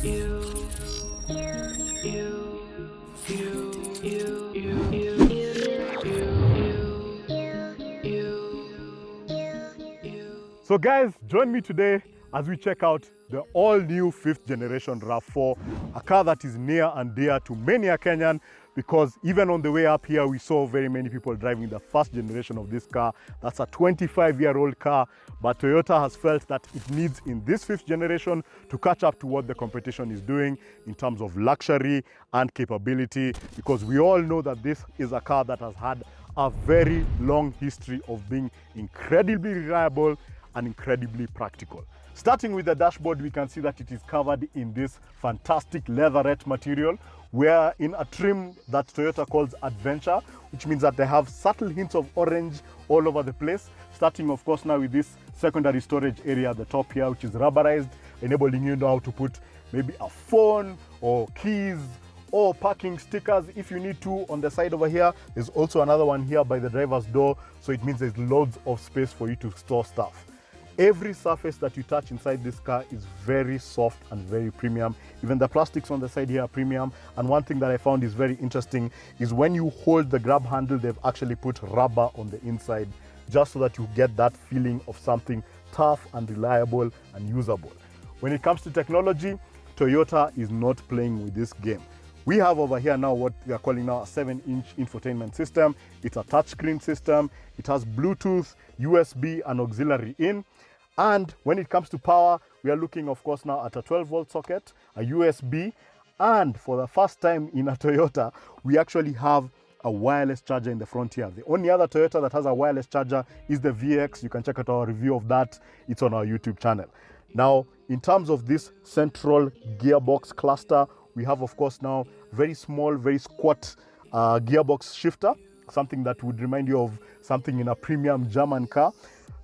So guys, join me today as we check out the all-new 5th generation Rav4, a car that is near and dear to many a Kenyan, because even on the way up here, we saw very many people driving the 1st generation of this car. That's a 25-year-old car, but Toyota has felt that it needs in this 5th generation to catch up to what the competition is doing in terms of luxury and capability, because we all know that this is a car that has had a very long history of being incredibly reliable and incredibly practical. Starting with the dashboard, we can see that it is covered in this fantastic leatherette material, where in a trim that Toyota calls Adventure, which means that they have subtle hints of orange all over the place, starting of course now with this secondary storage area at the top here, which is rubberized, enabling you now to put maybe a phone or keys or parking stickers if you need to. On the side over here, there's also another one here by the driver's door, so it means there's loads of space for you to store stuff. Every surface that you touch inside this car is very soft and very premium. Even the plastics on the side here are premium. And one thing that I found is very interesting is when you hold the grab handle, they've actually put rubber on the inside, just so that you get that feeling of something tough and reliable and usable. When it comes to technology, Toyota is not playing with this game. We have over here now what we are calling now a 7-inch infotainment system. It's a touchscreen system. It has Bluetooth, USB and auxiliary in. And when it comes to power, we are looking of course now at a 12-volt socket, a USB, and for the first time in a Toyota, we actually have a wireless charger in the front here. The only other Toyota that has a wireless charger is the VX. You can check out our review of that. It's on our YouTube channel. Now, in terms of this central gearbox cluster, we have of course now very small, very squat gearbox shifter, something that would remind you of something in a premium German car.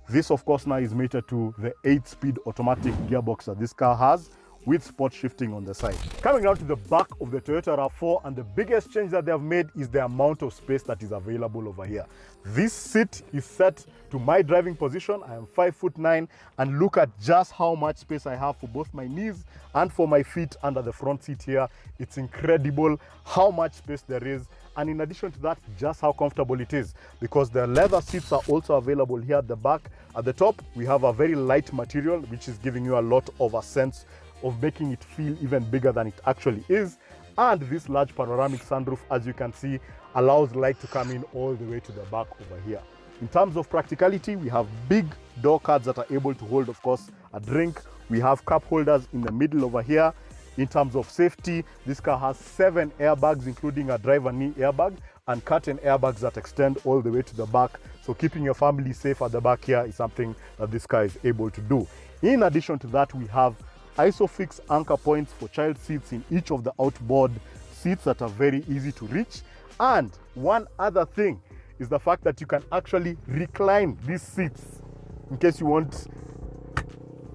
This of course now is mated to the 8-speed automatic gearbox that this car has, with sport shifting on the side. Coming down to the back of the Toyota Rav4, and the biggest change that they have made is the amount of space that is available over here. This seat is set to my driving position. I am 5'9", and look at just how much space I have for both my knees and for my feet under the front seat here. It's incredible how much space there is. And in addition to that, just how comfortable it is, because the leather seats are also available here at the back. At the top, we have a very light material, which is giving you a lot of a sense of making it feel even bigger than it actually is. And this large panoramic sunroof, as you can see, allows light to come in all the way to the back over here. In terms of practicality, we have big door cards that are able to hold, of course, a drink. We have cup holders in the middle over here. In terms of safety, this car has 7 airbags, including a driver knee airbag, and curtain airbags that extend all the way to the back. So keeping your family safe at the back here is something that this car is able to do. In addition to that, we have ISOFIX anchor points for child seats in each of the outboard seats that are very easy to reach. And one other thing is the fact that you can actually recline these seats in case you want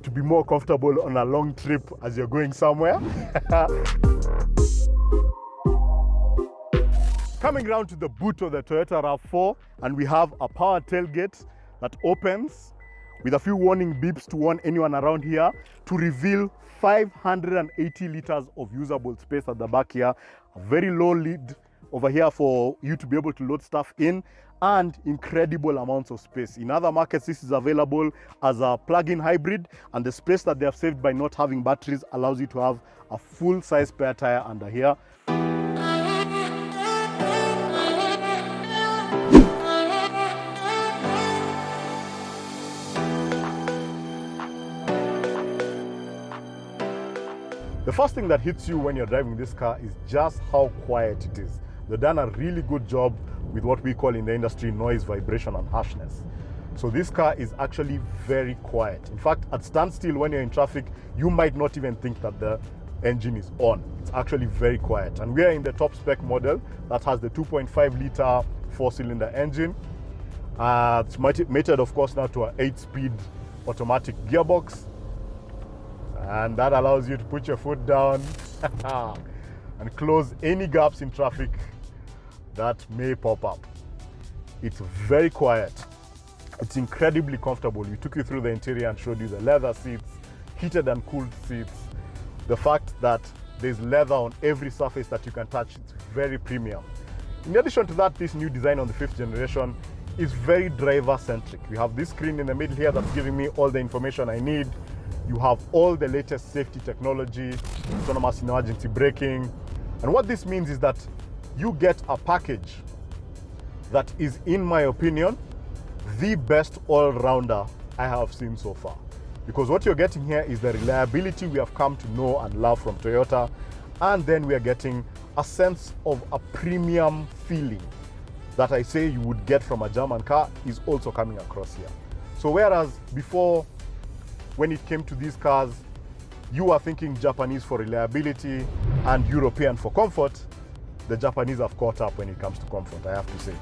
to be more comfortable on a long trip as you're going somewhere. Coming round to the boot of the Toyota Rav4, and we have a power tailgate that opens with a few warning beeps to warn anyone around here, to reveal 580 liters of usable space at the back here. A very low lid over here for you to be able to load stuff in, and incredible amounts of space. In other markets, this is available as a plug-in hybrid, and the space that they have saved by not having batteries allows you to have a full-size spare tire under here. The first thing that hits you when you're driving this car is just how quiet it is. They've done a really good job with what we call in the industry noise, vibration and harshness. So this car is actually very quiet. In fact, at standstill when you're in traffic, you might not even think that the engine is on. It's actually very quiet. And we are in the top spec model that has the 2.5 liter 4-cylinder engine. It's mated of course now to an 8-speed automatic gearbox. And that allows you to put your foot down and close any gaps in traffic that may pop up. It's very quiet. It's incredibly comfortable. We took you through the interior and showed you the leather seats, heated and cooled seats, the fact that there's leather on every surface that you can touch. It's very premium. In addition to that, this new design on the 5th generation is very driver-centric. We have this screen in the middle here that's giving me all the information I need. You have all the latest safety technology, autonomous emergency braking. And what this means is that you get a package that is, in my opinion, the best all-rounder I have seen so far. Because what you're getting here is the reliability we have come to know and love from Toyota, and then we are getting a sense of a premium feeling that I say you would get from a German car is also coming across here. So whereas before, when it came to these cars, you were thinking Japanese for reliability and European for comfort, the Japanese have caught up when it comes to comfort, I have to say.